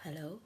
Hello.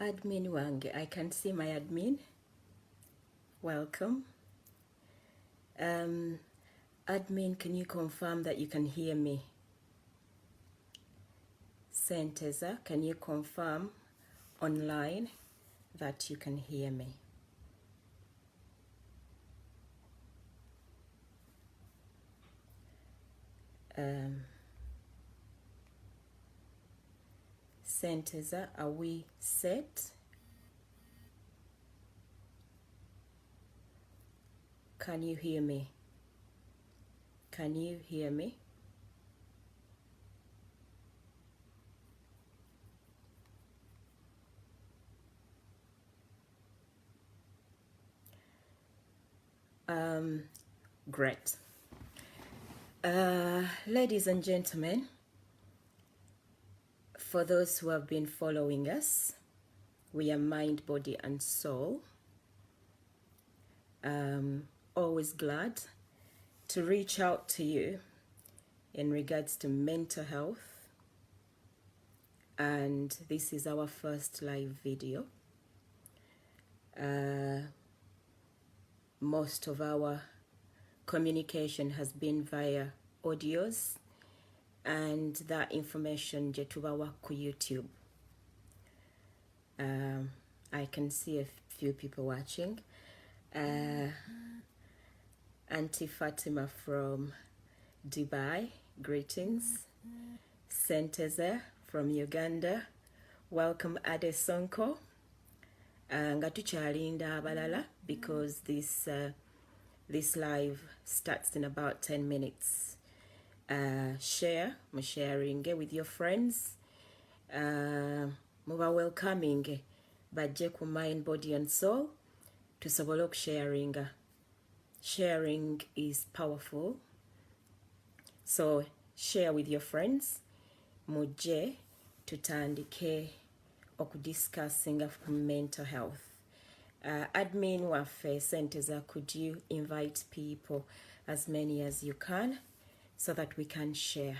Admin Wange, I can see my admin. Welcome. Admin, can you confirm that you can hear me? Senteza, can you confirm online that you can hear me? Senteza, are we set? Can you hear me? Can you hear me? Great. Ladies and gentlemen, for those who have been following us, we are Mind, Body and Soul. Always glad to reach out to you in regards to mental health, and this is our first live video. Most of our communication has been via audios, and that information jetubawa ku YouTube. I can see a few people watching. Auntie Fatima from Dubai, greetings. Senteza from Uganda, welcome. Ade Sonko. Nga tukyalinda abalala because this live starts in about 10 minutes. Share, sharing with your friends. Muba welcoming bajje ku Mind, Body and Soul tusobole sharing. Sharing is powerful, so share with your friends. Mujje tutandike okudiscussing of mental health. Admin waffe Senteza, could you invite people, as many as you can, so that we can share?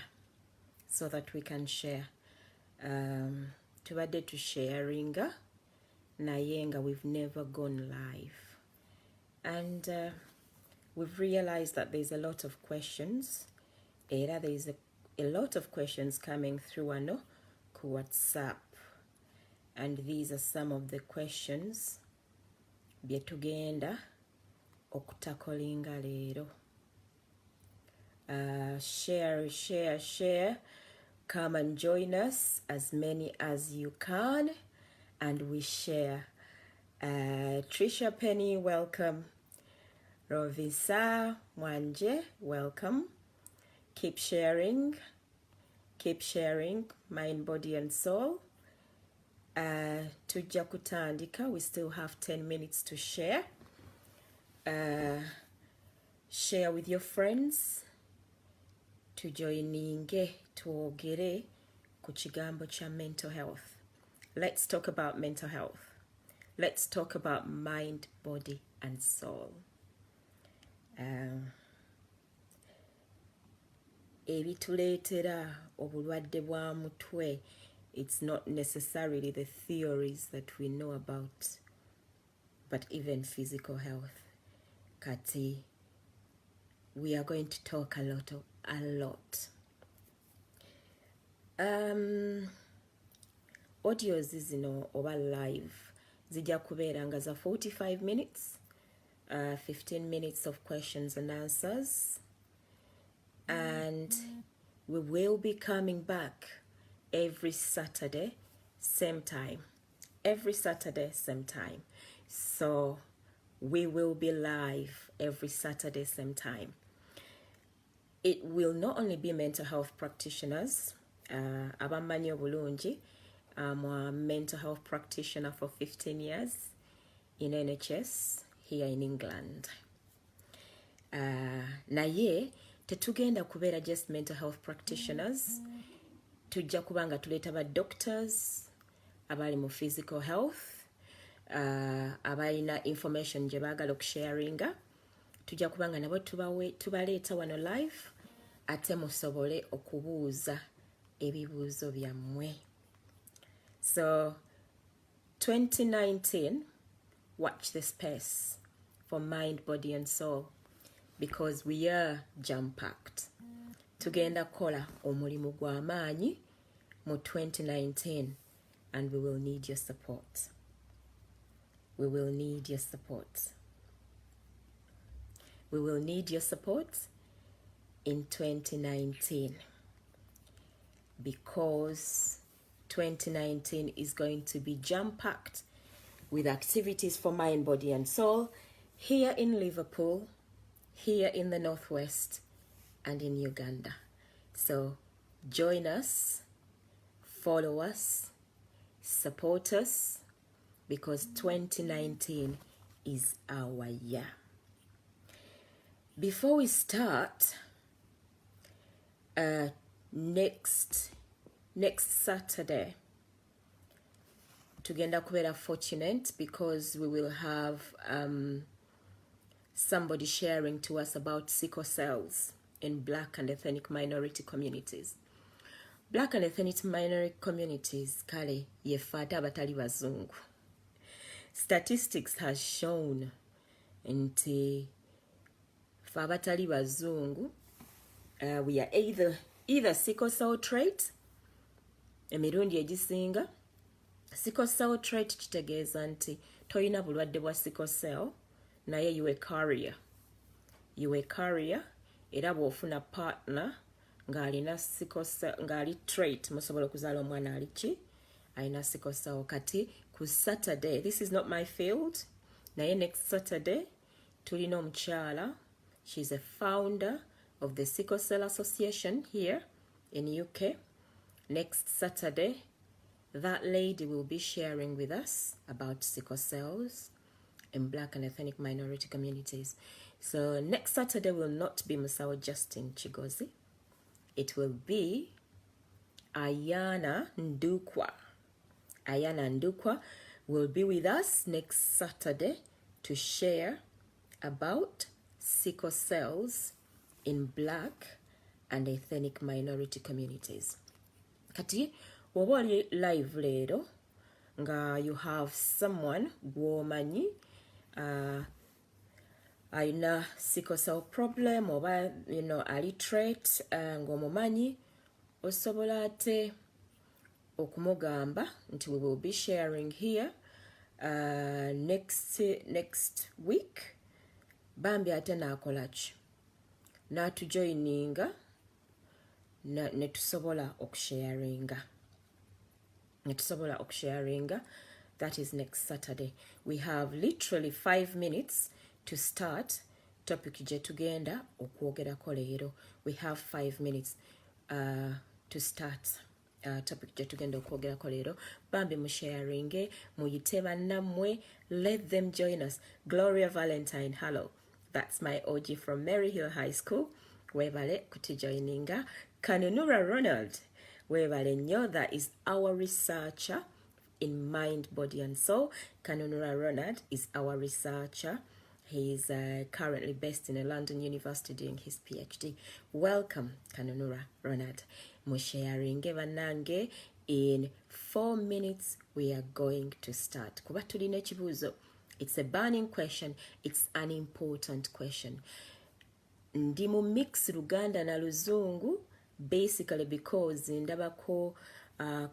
Tubadde tusharinga naye nga we've never gone live, and we've realized that there's a lot of questions. There's a lot of questions coming through ano ku WhatsApp, and these are some of the questions bye tugenda okutakolinga leero. Share. Come and join us, as many as you can, and we share. Trisha Penny, welcome. Rovisa Wanje, welcome. Keep sharing, Mind, Body and Soul. Tujja kutandika, we still have 10 minutes to share. Share with your friends. Tujoininge twogere ku kigambo kya mental health. Let's talk about mental health. Let's talk about mind, body and soul. Ebituleetera obulwadde bwa mutwe, it's not necessarily the theories that we know about, but even physical health. Kati, we are going to talk a lot. Audios zino oba live zijja kubeera za 45 minutes, 15 minutes of questions and answers, and we will be coming back every Saturday, same time, every Saturday, same time. So we will be live every Saturday, same time. It will not only be mental health practitioners, abamanyi obulungi, I'm a mental health practitioner for 15 years in NHS here in England. Naye tetugenda kubeera just mental health practitioners, tujja kubanga tuleeta ba doctors abali mu physical health, abalina information gye baagala okusharinga, tujja kubanga nabo tubaleeta wano live, ate musobole okubuuza ebibuuzo byammwe. So 2019, watch the space for mind, body and soul, because we are jam-packed. Tugenda kola omulimu gw'amaanyi mu 2019, and we will need your support. We will need your support. We will need your support in 2019, because 2019 is going to be jam-packed with activities for mind, body and soul here in Liverpool, here in the Northwest, and in Uganda. So join us, follow us, support us, because 2019 is our year. Before we start, next Saturday, tugenda kubeera fortunate because we will have somebody sharing to us about sickle cells in Black and ethnic minority communities. Black and ethnic minority communities, kale yefata abatali bazungu. Statistics has shown nti fa abatali bazungu, we are either sickle cell trait, emirundi egisinga. Sickle cell trait kitegeeza nti toyina bulwadde bwa sickle cell, naye you a carrier. You a carrier, era bw'ofuna partner ng'alina sickle cell, ng'ali trait, musobola okuzaala omwana aliki alina sickle cell. Kati ku Saturday, this is not my field, naye next Saturday tulina omukyala. She's a founder of the Sickle Cell Association here in UK. Next Saturday, that lady will be sharing with us about sickle cells in Black and ethnic minority communities. So next Saturday will not be Musawo Justine Kigozi. It will be Ayana Ndukwa. Ayana Ndukwa will be with us next Saturday to share about sickle cells in Black and ethnic minority communities. Kati woba oli live leero nga you have someone gwomanyi alina sickle cell problem oba ali trait, ng'omumanyi, osobola ate okumugamba nti we will be sharing here next week. Bambi ate naakolaki n'atujoininga netusobola okusharinga. That is next Saturday. We have literally 5 minutes to start topic gye tugenda okwogerako leero. We have 5 minutes to start topic gye tugenda okwogerako leero. Bambi musharinge, muyite bannammwe, let them join us. Gloria Valentine, hello. That's my OG from Maryhill High School. Webale kutujoininga. Kanunura Ronald, webale nnyo, that is our researcher in mind, body and soul. Kanunura Ronald is our researcher. He is currently based in a London university doing his PhD. Welcome, Kanunura Ronald. Musharinge banange. In 4 minutes, we are going to start. Kuba tulina ekibuuzo. It's a burning question. It's an important question. Ndi mu mix Luganda na Luzungu, basically because ndabako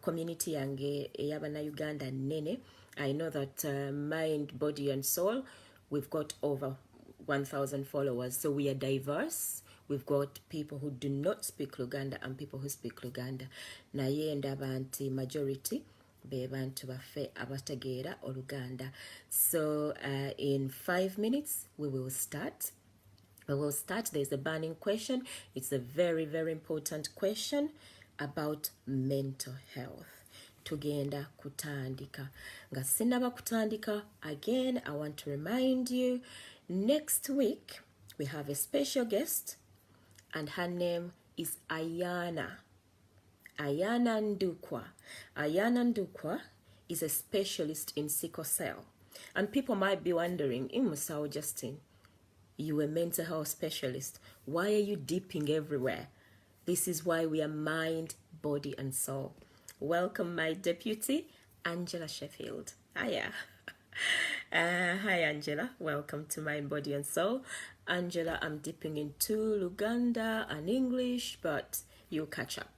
community yange eyabana Uganda nene. I know that mind, body and soul, we've got over 1,000 followers. So we are diverse. We've got people who do not speak Luganda and people who speak Luganda. Naye ndaba nti majority be bantu baffe abategeera Oluganda. So in 5 minutes we will start. There's a burning question. It's a very, very important question about mental health. Tugenda kutandika. Nga sinaba kutandika, again, I want to remind you, next week we have a special guest, and her name is Ayana. Ayana Ndukwa. Ayana Ndukwa is a specialist in sickle cell. And people might be wondering, in Musawo Justine, you a mental health specialist. Why are you dipping everywhere? This is why we are mind, body, and soul. Welcome, my deputy, Angela Sheffield. Hiya. Hi, Angela. Welcome to Mind, Body, and Soul. Angela, I'm dipping into Luganda and English, but you catch up.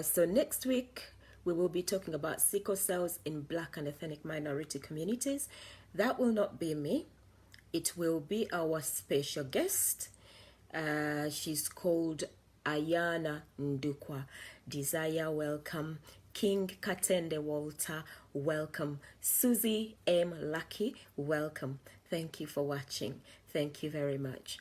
So next week, we will be talking about sickle cells in Black and ethnic minority communities. That will not be me. It will be our special guest. She's called Ayana Ndukwa. Desire, welcome. King Katende Walter, welcome. Susie M. Lucky, welcome. Thank you for watching. Thank you very much.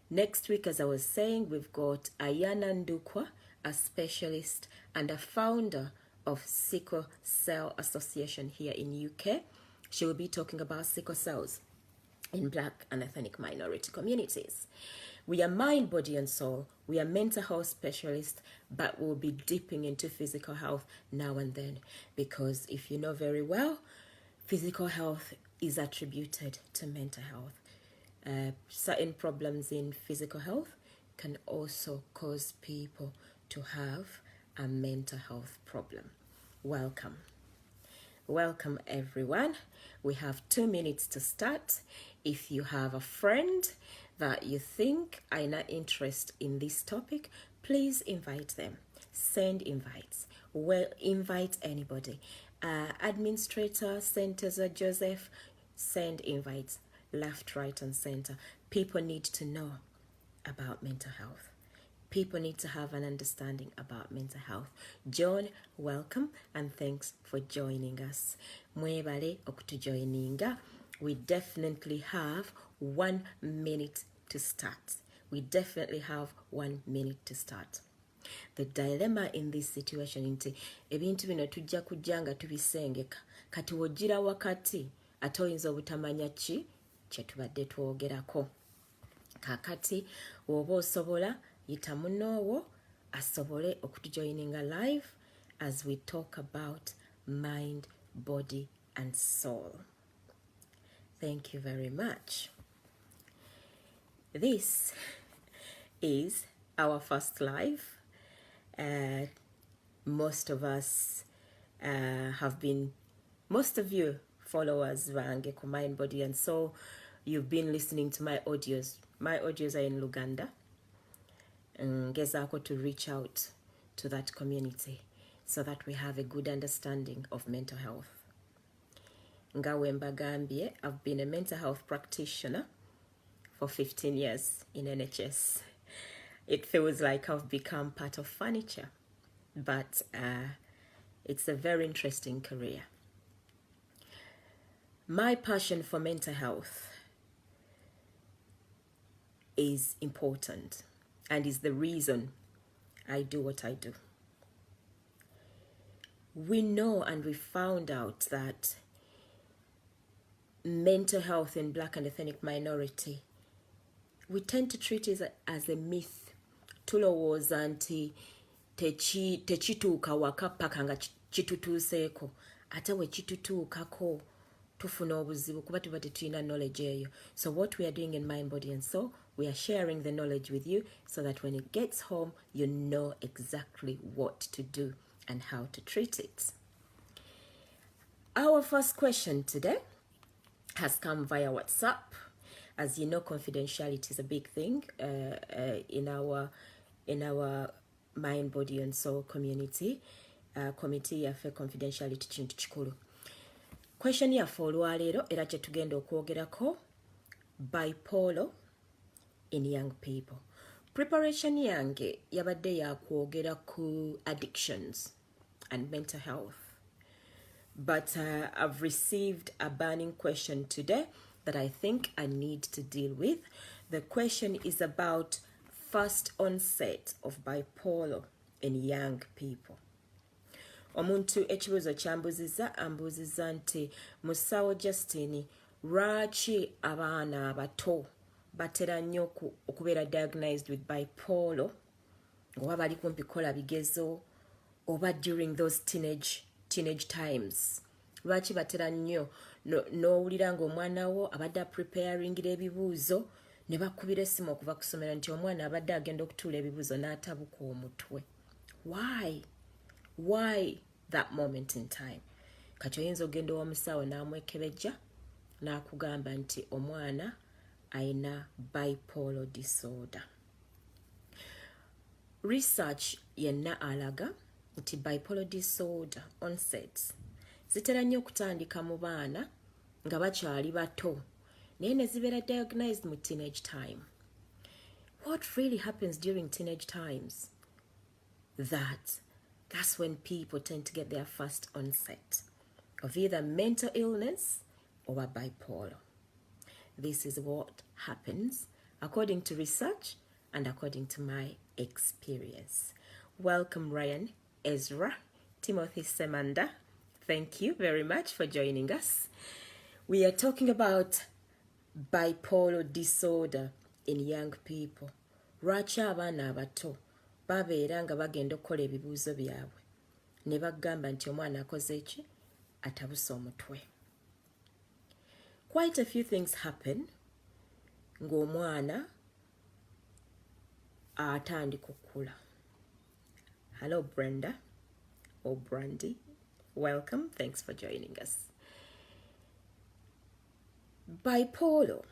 Next week, as I was saying, we've got Ayana Ndukwa, a specialist and a founder of Sickle Cell Association here in UK. She will be talking about sickle cells in Black and ethnic minority communities. We are mind, body, and soul. We are mental health specialists, but we'll be dipping into physical health now and then, because if you know very well, physical health is attributed to mental health. Certain problems in physical health can also cause people to have a mental health problem. Welcome. Welcome, everyone. We have 2 minutes to start. If you have a friend that you think are not interested in this topic, please invite them. Send invites. Well, invite anybody. Administrator, Center Joseph, send invites. Left, right, and center. People need to know about mental health. People need to have an understanding about mental health. John, welcome, and thanks for joining us. Mwebale okutujoininga. We definitely have 1 minute to start. The dilemma in this situation nti ebintu bino tujja kujjanga tubisengeka kati wojjira wakati ate oyinza obutamanya ki kye tubadde twogerako. Kakati woba osobola yita munnoowo asobole okutujoininga live as we talk about mind, body, and soul. Thank you very much. This is our first live. Most of you followers Vange ku Mind, Body, and Soul, you've been listening to my audios. My audios are in Luganda. Ngezaako to reach out to that community so that we have a good understanding of mental health. Ngawe mbagambye, I've been a mental health practitioner for 15 years in NHS. It feels like I've become part of furniture, but it's a very interesting career. My passion for mental health is important and is the reason I do what I do. We know and we found out that mental health in Black and ethnic minority, we tend to treat it as a myth. Tulowooza nti tekituuka waka paka nga kitutuuseeko, ate we kitutuukako tufuna obuzibu kuba tuba tetulina knowledge eyo. So what we are doing in Mind, Body, and Soul, we are sharing the knowledge with you so that when it gets home, you know exactly what to do and how to treat it. Our first question today has come via WhatsApp. As you know, confidentiality is a big thing in our Mind, Body, and Soul community. Committee yaffe confidentiality kintu kikulu. Question yaffe olwaleero era kye tugenda okwogerako, bipolar in young people. Preparation yange yabadde yakwogera ku addictions. and mental health. But I've received a burning question today that I think I need to deal with. The question is about first onset of bipolar in young people. Omuntu ekibuuzo kyambuziza ambuziza nti Musawo Justine, lwaki abaana abato batera nnyo okubeera diagnosed with bipolar oba bali kumpi kola bigezo oba during those teenage times? Lwaki batera nnyo n'owulira ng'omwana wo abadde preparingira ebibuuzo ne bakubira essimu okuva ku ssomero nti omwana abadde agenda okutuula ebibuuzo n'atabuka omutwe? Why that moment in time? Kati oyinza ogenda omusawo n'amwekebejja n'akugamba nti omwana ayina bipolar disorder. Research yenna alaga nti bipolar disorder onsets zitera nnyo okutandika mu baana nga bakyali bato naye ne zibeera diagnosed mu teenage time. What really happens during teenage times? That's when people tend to get their first onset of either mental illness or bipolar. This is what happens according to research and according to my experience. Welcome, Ryan, Ezra, Timothy Semanda. Thank you very much for joining us. We are talking about bipolar disorder in young people. Lwaki abaana abato babeera nga bagenda okukola ebibuuzo byabwe ne bagamba nti omwana akoze ki? Atabuse omutwe. Quite a few things happen ng'omwana atandika okula. Hello, Brenda or Brandy. Welcome. Thanks for joining us. Bipolar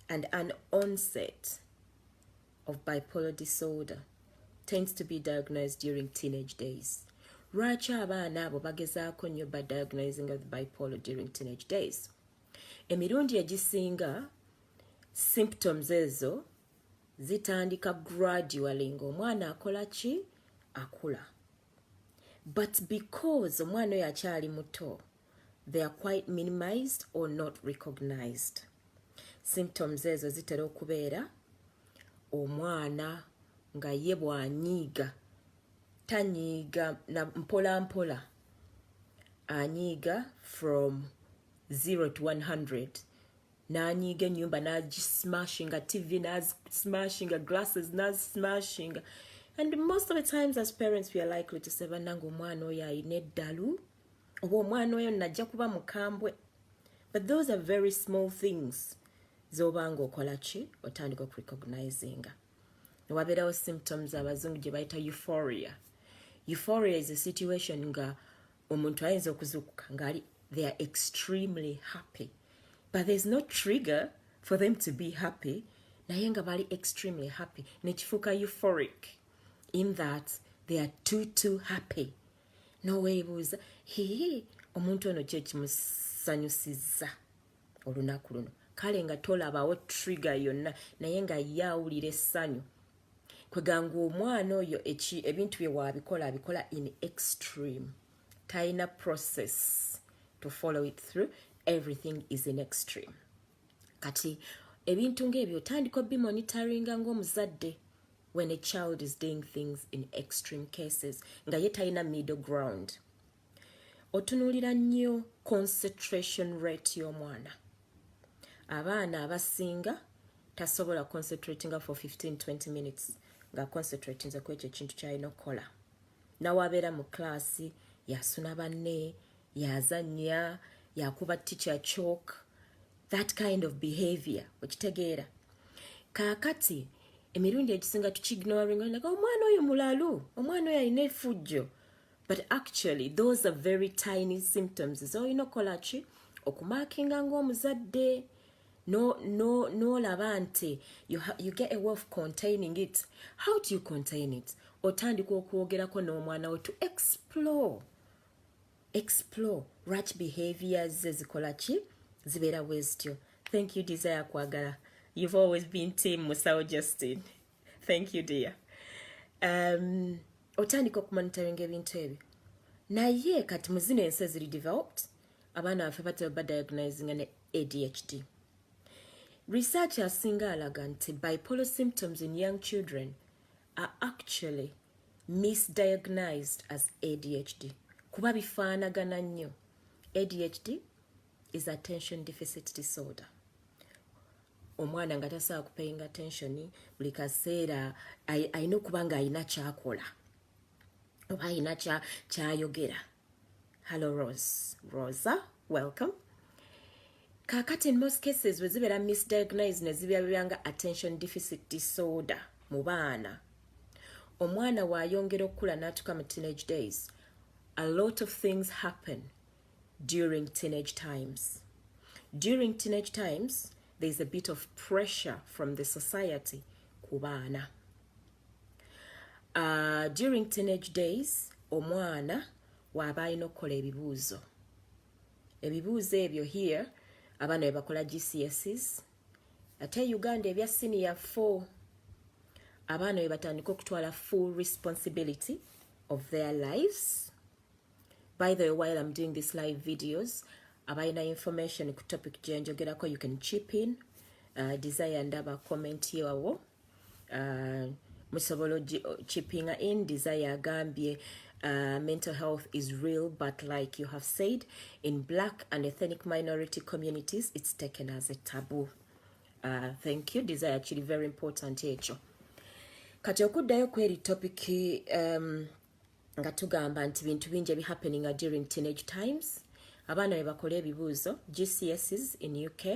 and an onset of bipolar disorder tends to be diagnosed during teenage days. Lwaki abaana abo bagezaako nnyo ba diagnosing of bipolar during teenage days? Emirundi egisinga symptoms ezo zitandika gradually ng'omwana akola ki? Akula. But because omwana oyo akyali muto, they are quite minimized or not recognized. Symptoms ezo zitera okubeera omwana nga ye bw'anyiiga tanyiiga na mpola mpola, anyiiga from 0 to 100. N'anyiiga ennyumba n'agismashinga, TV n'asmashinga, glasses n'asmashinga. And most of the times as parents we are likely to say bannange omwana oyo ayina eddalu oba omwana oyo najja kuba mukambwe. But those are very small things z'obanga okola ki? Otandika okurecognizinga. Wabeerawo symptoms abazungu gye bayita euphoria. Euphoria is a situation nga omuntu ayinza okuzuukuka nga they are extremely happy. But there's no trigger for them to be happy. Naye nga bali extremely happy. Nekifuuka euphoric in that they are too happy. No way buuza, omuntu ono kye kimusanyusizza olunaku luno. Kale nga tolabawo trigger yonna naye nga ye awulira essanyu. Kweganga omwana oyo ebintu bye abikola in extreme. Taina process to follow it through. Everything is in extreme. Kati ebintu ng'ebyo otandika obimonitoringa ng'omuzadde when a child is doing things in extreme cases nga ye taina middle ground. Otunuulira nnyo concentration rate y'omwana. Abaana abasinga tasobola concentratinga for 15-20 minutes nga concentratinga ku ekyo ekintu ky'alina okukola. Nawabeera mu klaasi yasuna banne, yazannya, yakuba teacher chalk, that kind of behavior okitegeera. Kaakati emirundi egisinga tukignoringa like omwana oyo mulalu, omwana oyo alina effujjo. But actually those are very tiny symptoms. Z'olina okukola ki? Okumarkinga ng'omuzadde. No laba nti you get a way of containing it. How do you contain it? Otandika okwogerako n'omwana wo to explore right behaviors ezikola ki? Zibeera bwezityo. Thank you, Desire Kwagala. You've always been team Musawo Justine. Thank you, dear. Otandika okumonitoringa ebintu ebyo. naye kati mu zino ensi eziri developed abaana baffe bateba badiagnosing ne ADHD. Research asinga alaga nti bipolar symptoms in young children are actually misdiagnosed as ADHD. Kuba bifaanagana nnyo. ADHD is attention deficit disorder. Omwana nga tasobola kupayinga attention buli kaseera ayina okuba nga ayina kyakola oba ayina kyayogera. Hello Rosa, welcome. Kakati in most cases we zibeera misdiagnosed ne zibeera nga attention deficit disorder mu baana. Omwana waayongera okukula n'atuuka mu teenage days, a lot of things happen during teenage times. During teenage times, there's a bit of pressure from the society ku baana. During teenage days, omwana waaba alina okukola ebibuuzo. Ebibuuzo ebyo here, abaana bwe bakola GCSEs, ate Uganda ebya senior 4, abaana bwe batandika okutwala full responsibility of their lives. By the way, while I'm doing these live videos, abayina information ku topic gyenjogerako, you can chip in. Desire ndaba comment yawo. Musobola chipping in. Desire agambye mental health is real, but like you have said, in black and ethnic minority communities, it's taken as a taboo. Thank you. Desire actually very important ekyo. Kati okuddayo kweri topic nga tugamba nti bintu bingi ebi happening during teenage times. Abaana bwe bakola ebibuuzo GCSEs in UK,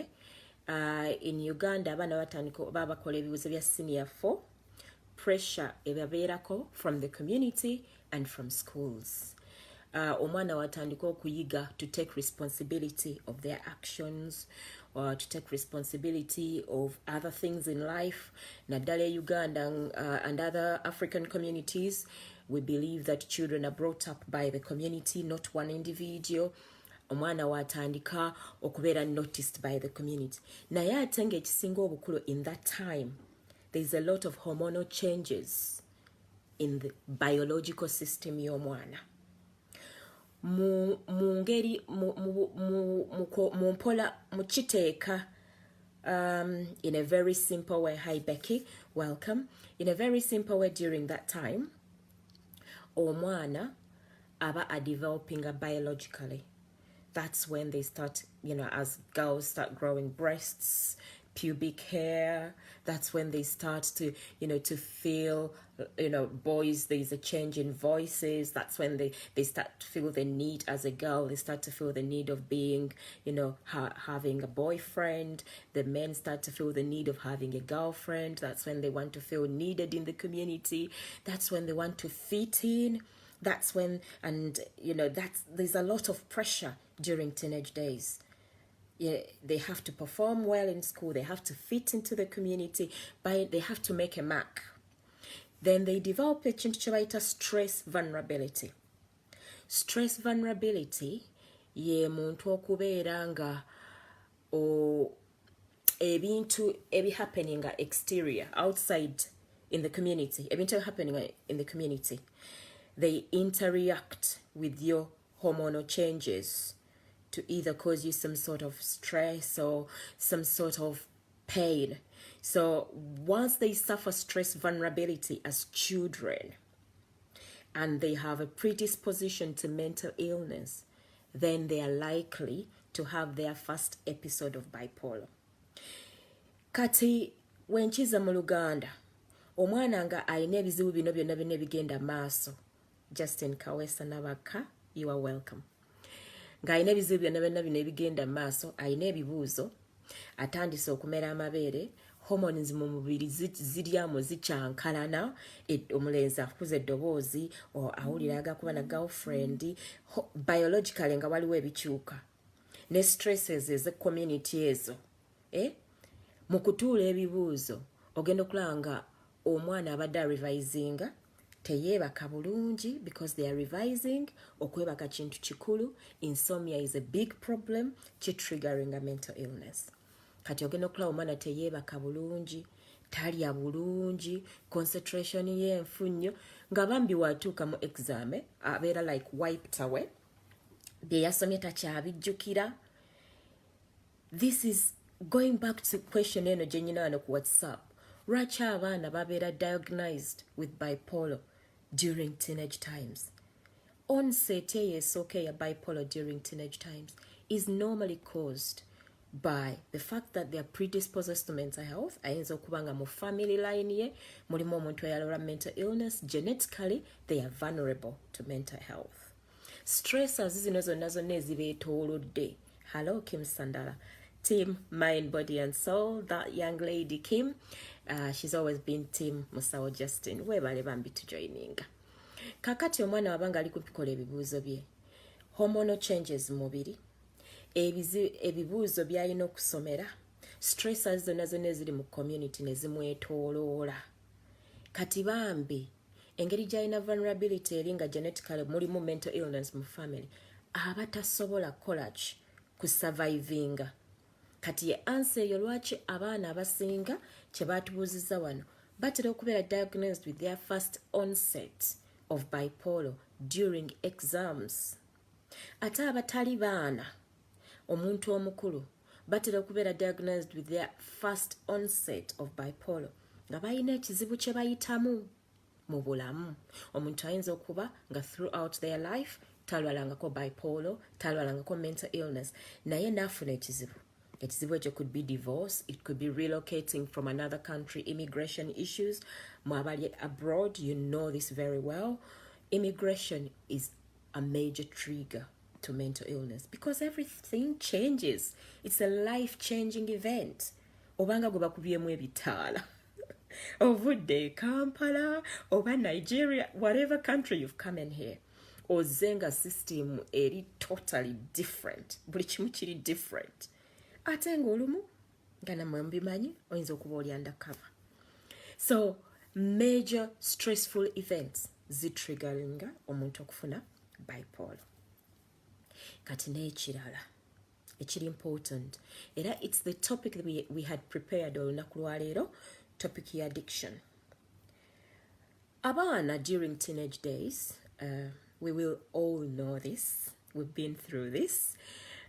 in Uganda abaana batandika baba bakola ebibuuzo bya senior 4. Pressure ebabeerako from the community and from schools. Omwana watandika okuyiga to take responsibility of their actions, or to take responsibility of other things in life. Naddala Uganda and other African communities, we believe that children are brought up by the community, not one individual. Omwana watandika okubeera noticed by the community. Naye ate ng'ekisinga obukulu in that time, there's a lot of hormonal changes in the biological system y'omwana. Mukiteeka in a very simple way. Hi Becky, welcome. In a very simple way, during that time, omwana aba are developing biologically. That's when they start, as girls start growing breasts, pubic hair. That's when they start to, to feel, boys, there's a change in voices. That's when they start to feel the need as a girl. They start to feel the need of being, having a boyfriend. The men start to feel the need of having a girlfriend. That's when they want to feel needed in the community. That's when they want to fit in. That's when, there's a lot of pressure during teenage days. Yeah, they have to perform well in school. They have to fit into the community. They have to make a mark. Then they develop a stress vulnerability. Stress vulnerability, ye muntu okubeera nga ebintu ebi happening exterior, outside in the community. Ebintu happening in the community. They interact with your hormonal changes to either cause you some sort of stress or some sort of pain. So once they suffer stress vulnerability as children and they have a predisposition to mental illness, then they are likely to have their first episode of bipolar. Kati wenchiza mu Luganda, omwana nga ayina ebizibu bino byonna bigenda maaso. Justine Kawesa Nabaka, you are welcome. Nga ayina ebizibu byonna bino ebigenda maaso, ayina ebibuuzo, atandise okumera amabeere, hormones mu mubiri ziryamu zikyankalana, omulenzi akuza eddoboozi, awulira agakuba na girlfriend, biologically nga waliwo ebikyuka. Ne stresses eze community ezo. Mu kutuula ebibuuzo, ogenda okulaba nga omwana abadde revisinga, teyeebaka bulungi because they are revising. Okwebaka kintu kikulu. Insomnia is a big problem, triggering a mental illness. Kati ogenda okulaba omwana teyeebaka bulungi, talya bulungi, concentration ye nfu nnyo, nga bambi watuuka mu exam abeera like wiped away, bye yasomye takyabijjukira. This is going back to question eno gye nyina wano ku WhatsApp. Lwaki abaana babeera diagnosed with bipolar during teenage times? Onset eyesooka ya bipolar during teenage times is normally caused by the fact that they are predisposed to mental health. Ayinza okuba nga mu family line ye mulimu omuntu eyalwala mental illness. Genetically they are vulnerable to mental health. Stressors zino zonna zonna ezibeetoolodde. Hello Kim Sandala, team Mind, Body and Soul. That young lady Kim, she's always been team Musawo Justine. Webale bambi tujoininga. Kakati omwana wabanga ali kupikola ebibuuzo bye, hormonal changes mu mubiri, ebibuuzo by'alina okusomera, stressors zonna zonna eziri mu community ne zimwetooloola. Kati bambi engeri gy'alina vulnerability eri nga genetically mulimu mental illness mu family, aba tasobola kukola ki kusurvivinga. Kati ye answer eyo lwaki abaana abasinga kye baatubuuzizza wano batera okubeera diagnosed with their first onset of bipolar during exams. Ate abatali baana, omuntu omukulu, batera okubeera diagnosed with their first onset of bipolar nga balina ekizibu kye bayitamu mu bulamu. Omuntu ayinza okuba nga throughout their life talwalangako bipolar, talwalangako mental illness, naye naafuna ekizibu. Ekizibu ekyo could be divorce, it could be relocating from another country, immigration issues. Mwabali abroad, you know this very well. Immigration is a major trigger to mental illness because everything changes. It's a life-changing event. Obanga gwe bakubyemu ebitaala. Ovudde Kampala, oba Nigeria, whatever country you've come in here. Ozenga system eri totally different. Buli kimu kiri different. Ate ng'olumu nga namwe mbimanyi oyinza okuba oli undercover. So major stressful events zitriggeringa omuntu okufuna bipolar. Kati n'ekirala ekiri important era it's the topic that we had prepared olunaku lwaleero, topic ya addiction. Abaana during teenage days, we will all know this, we've been through this.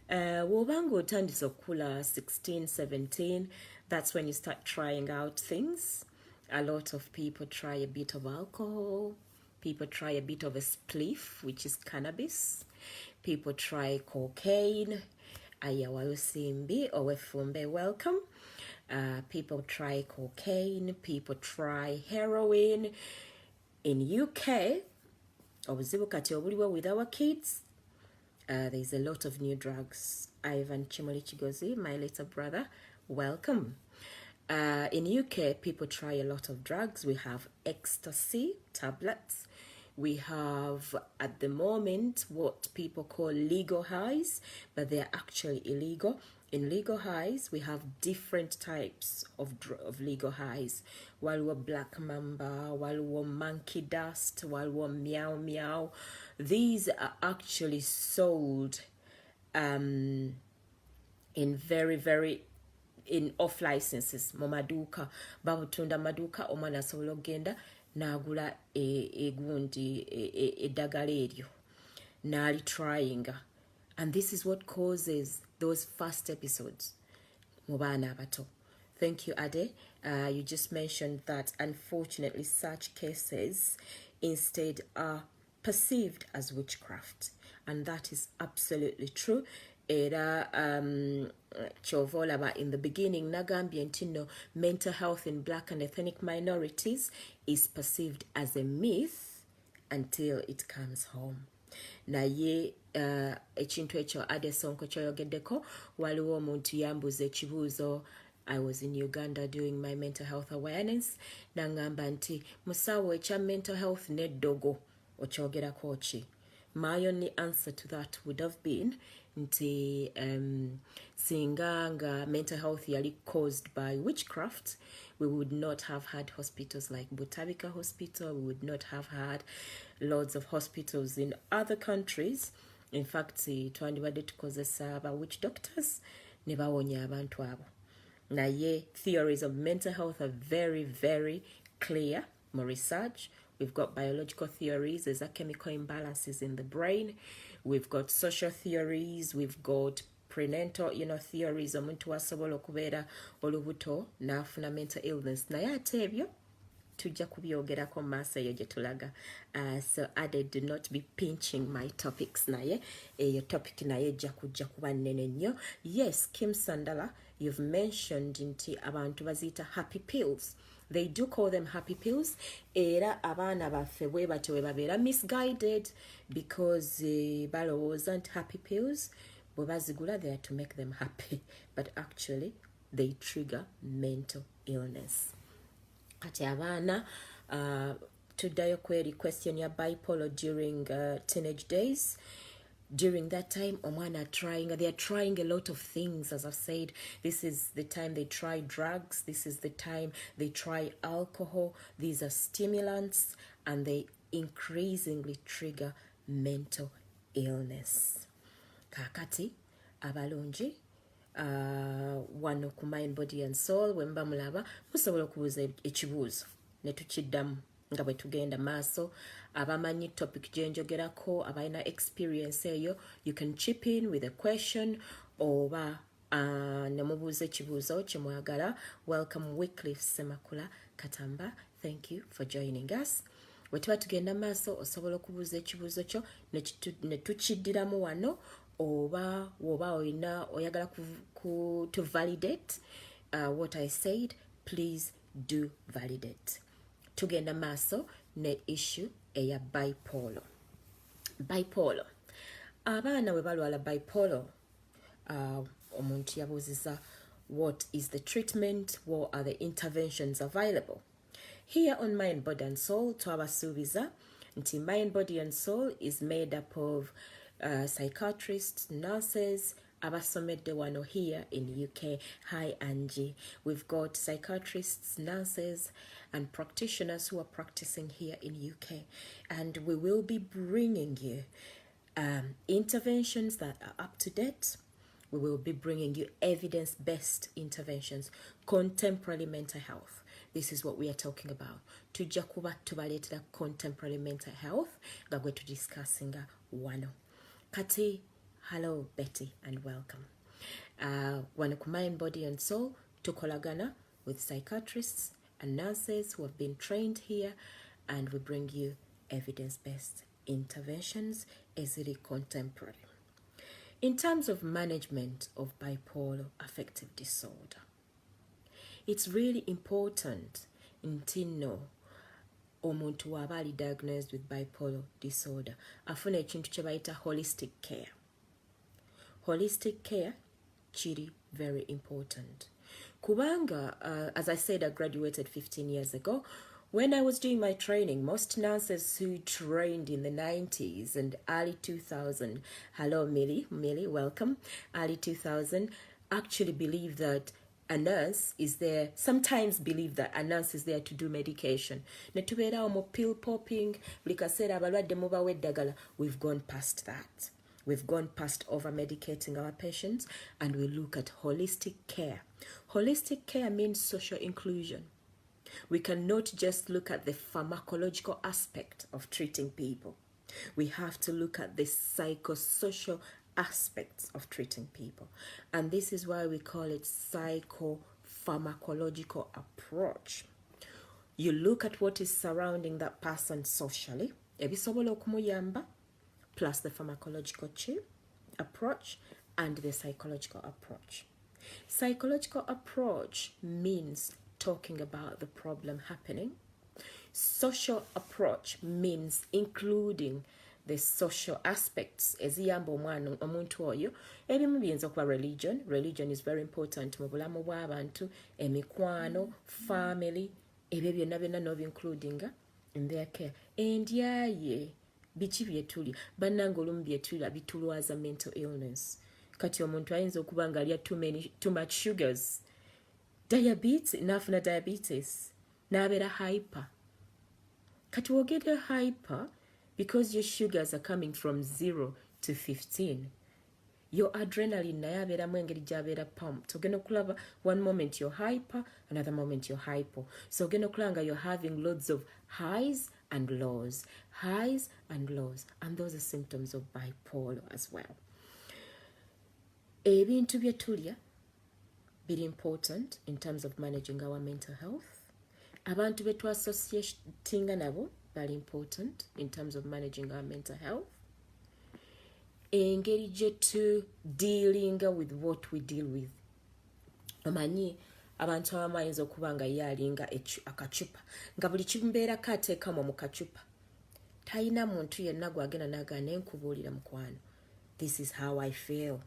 Wobanga otandise okula 16, 17, that's when you start trying out things. A lot of people try a bit of alcohol. People try a bit of a spliff, which is cannabis. People try cocaine. Ayawalusimbi or wefumbe, welcome. People try cocaine. People try heroin. In UK, obuzibu kati obuliwo with our kids, there's a lot of new drugs. Ivan Nakimuli Kigozi, my little brother, welcome. In UK, people try a lot of drugs. We have ecstasy tablets. We have, at the moment, what people call legal highs, but they're actually illegal. In legal highs, we have different types of legal highs. Waliwo black mamba, waliwo monkey dust, waliwo meow meow. These are actually sold in in off licenses mu maduuka. Babutunda maduuka, omwana asobola okugenda n'agula egundi eddagala eryo n'ali tryinga. And this is what causes those first episodes mu baana abato. Thank you, Ade. You just mentioned that unfortunately such cases instead are perceived as witchcraft, and that is absolutely true. Era chovolaba in the beginning nagambye nti no, mental health in black and ethnic minorities is perceived as a myth until it comes home. Naye ekintu ekyo Ade Sonko kyoyogeddeko, waliwo omuntu yambuza ekibuuzo. I was in Uganda doing my mental health awareness. Nangamba nti Musawo ekya mental health n'eddogo okyogerako ki? My only answer to that would have been nti singa nga mental health yali caused by witchcraft, we would not have had hospitals like Butabika Hospital. We would not have had loads of hospitals in other countries. In fact, twandibadde tukozesa ba witch doctors ne bawonya abantu abo. naye theories of mental health are very, very clear. More research. We've got biological theories. There's a chemical imbalances in the brain. We've got social theories. We've got prenatal, theories. Omuntu asobola okubeera olubuto n'afuna mental illness. Naye ate ebyo tujja kubyogerako maaso eyo gye tulaga. So added, do not be pinching my topics naye. Eyo topic naye ejja kujja kuba nnene nnyo. Yes, Kim Sandala, you've mentioned nti abantu baziyita happy pills. They do call them happy pills. Era abaana baffe bwe batyo bwe babeera misguided because balowooza nti happy pills bwe bazigula they are to make them happy. But actually they trigger mental illness. Kati abaana tuddayo kweri question ya bipolar during teenage days. During that time, they are trying a lot of things. As I've said, this is the time they try drugs. This is the time they try alcohol. These are stimulants, and they increasingly trigger mental illness. Kakati, abalungi, wano ku Mind, Body and Soul, wemba mulaba, musobola okubuuza ekibuuzo ne tukiddamu nga bwe tugenda maaso. Abamanyi topic gye njogerako, abalina experience eyo, you can chip in with a question oba ne mubuuza ekibuuzo kye mwagala. Welcome Wycliffe Semakula Katamba, thank you for joining us. Bwe tuba tugenda maaso osobola okubuuza ekibuuzo kyo ne tukiddiramu wano, oba woba oyagala to validate what I said, please do validate. Tugenda maaso ne issue eya bipolar. Bipolar. Abaana we balwala bipolar, omuntu yabuuziza what is the treatment, what are the interventions available. Here on Mind, Body and Soul, twabasuubiza nti Mind, Body and Soul is made up of psychiatrists, nurses, abasomedde wano here in the UK. Hi Angie. We've got psychiatrists, nurses and practitioners who are practicing here in UK, and we will be bringing you interventions that are up to date. We will be bringing you evidence-based interventions, contemporary mental health. This is what we are talking about. Tujja kuba tubaleetera contemporary mental health nga gwe tudiscussinga wano. Kati, hello Betty and welcome. Wano ku Mind, Body and Soul tukolagana with psychiatrists and nurses who have been trained here, and we bring you evidence-based interventions eziri contemporary. In terms of management of bipolar affective disorder, it's really important ntino omuntu waba ali diagnosed with bipolar disorder afuna ekintu kye bayita holistic care. Holistic care kiri very important. Kubanga, as I said, I graduated 15 years ago. When I was doing my training, most nurses who trained in the 90s and early 2000, hello Millie, welcome, early 2000, actually believe that a nurse is there, sometimes believe that a nurse is there to do medication. Netubeera omu pill popping, buli kaseera abalwadde mubawa eddagala. We've gone past that. We've gone past over-medicating our patients, and we look at holistic care. Holistic care means social inclusion. We cannot just look at the pharmacological aspect of treating people. We have to look at the psychosocial aspects of treating people. And this is why we call it psychopharmacological approach. You look at what is surrounding that person socially, ebisobola okumuyamba, plus the pharmacological approach and the psychological approach. Psychological approach means talking about the problem happening. Social approach means including the social aspects eziyamba omwana omuntu oyo. Ebimu biyinza okuba religion. Religion is very important mu bulamu bw'abantu, emikwano, family, ebyo byonna byonna n'obincludinga in their care. Endyaye biki byetuli bannanga olumu byetulira bitulwaza mental illness. Kati omuntu ayinza okuba nga alya too much sugars, diabetes, n'afuna diabetes, n'abeera hyper. Kati wogera hyper because your sugars are coming from 0 to 15. your adrenaline naye abeeramu engeri gy'abeera pumped. Ogenda okulaba one moment you're hyper, another moment you're hypo. So ogenda okulaba nga you're having loads of highs and lows, highs and lows, and those are symptoms of bipolar as well. Ebintu bye tulya biri important in terms of managing our mental health. Abantu be twassociatinga nabo bali important in terms of managing our mental health. Engeri gye tu dealing with what we deal with. Omanyi abantu abamu ayinza okuba nga ye alinga akacupa nga buli kimbeerako ateekamu mu kacupa. Talina muntu yenna gwagenda n'agaana nkubuulira mukwano, this is how I feel.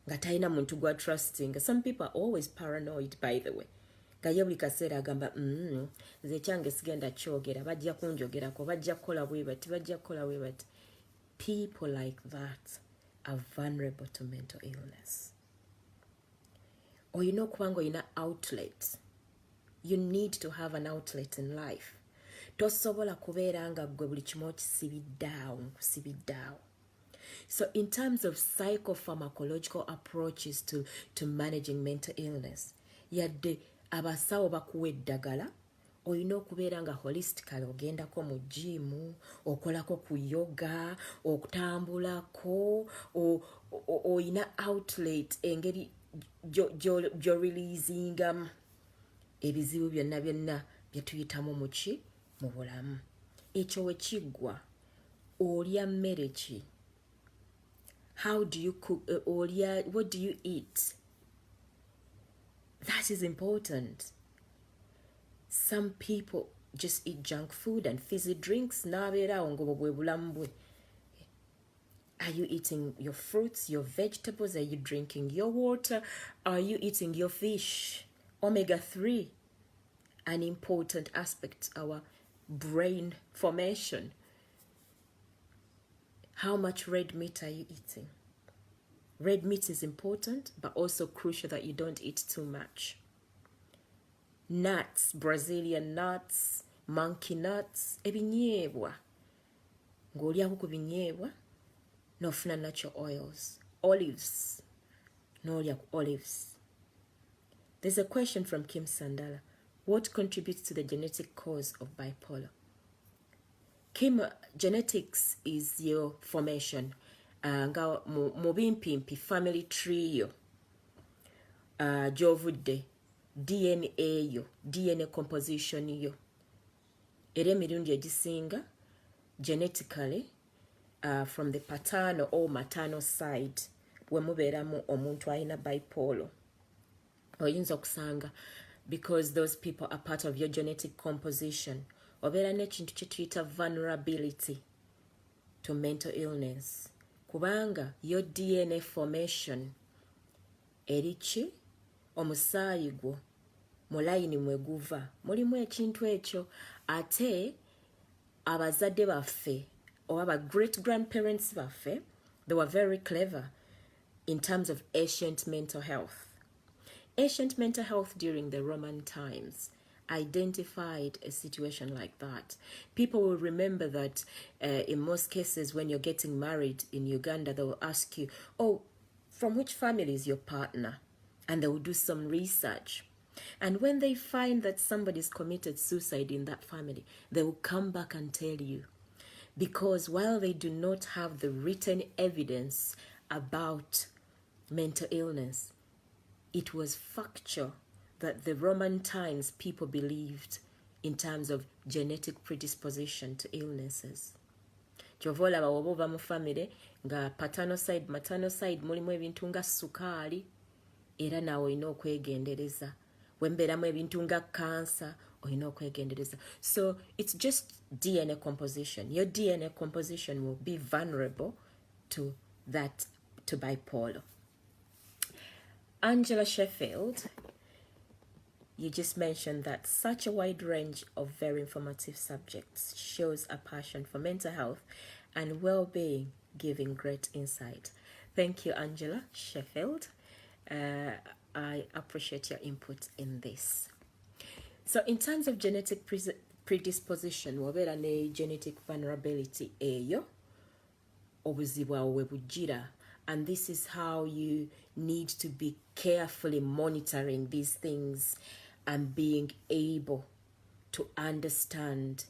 Nga talina muntu gwa trusting. Some people are always paranoid, by the way. Nga ye buli kaseera agamba nze kyange sigenda kyogera, bajja kunjogerako, bajja kukola bwe bati, bajja kukola bwe bati. People like that are vulnerable to mental illness. Or you know kubango ina outlet. You need to have an outlet in life. Tosobola kubeera nga gwe buli kimu kusibidaawo. So in terms of psychopharmacological approaches to managing mental illness, yadde abasawo bakuwa eddagala, olina okubeera nga holistically ogendako mu gym, okolako ku yoga, okutambulako, oyina outlet engeri gy'oreleasingamu ebizibu byonna bye tuyitamu mu bulamu. Ekyo we kiggwa, olya mmere ki? How do you cook? What do you eat? That is important. Some people just eat junk food and fizzy drinks. Are you eating your fruits, your vegetables? Are you drinking your water? Are you eating your fish? Omega-3, an important aspect of our brain formation. How much red meat are you eating? Red meat is important, but also crucial that you don't eat too much. Nuts, Brazilian nuts, monkey nuts, ebinyeebwa. Ng'olyako ku binyeebwa, n'ofuna natural oils. Olives, n'olya ku olives. There's a question from Kim Sandala. What contributes to the genetic cause of bipolar? Kim, genetics is your formation. Nga mu bimpimpi family tree yo. Gy'ovudde. DNA yo, DNA composition yo. Era emirundi egisinga genetically from the paternal or maternal side we mubeeramu omuntu alina bipolar. Oyinza okusanga because those people are part of your genetic composition. Obeera n'ekintu kye tuyita vulnerability to mental illness. Kubanga your DNA formation erichi omusaayi gwo mu layini mwe guva mulimu ekintu ekyo, ate abazadde baffe or aba great grandparents baffe, they were very clever in terms of ancient mental health. Ancient mental health during the Roman times identified a situation like that. People will remember that in most cases when you're getting married in Uganda, they will ask you, oh, from which family is your partner? And they will do some research. And when they find that somebody's committed suicide in that family, they will come back and tell you. Because while they do not have the written evidence about mental illness, it was factual that the Roman times people believed in terms of genetic predisposition to illnesses. Kyovola bawoba mu family nga paternal side, maternal side mulimu ebintu nga sukaali, era nawe olina okwegendereza. Wembeeramu ebintu nga cancer, olina okwegendereza. So it's just DNA composition. Your DNA composition will be vulnerable to that, to bipolar. Angela Sheffield, you just mentioned that such a wide range of very informative subjects shows a passion for mental health and well-being, giving great insight. Thank you, Angela Sheffield. I appreciate your input in this. So in terms of genetic predisposition, wabeera ne genetic vulnerability eyo, obuzibu awo we bujira. And this is how you need to be carefully monitoring these things and being able to understand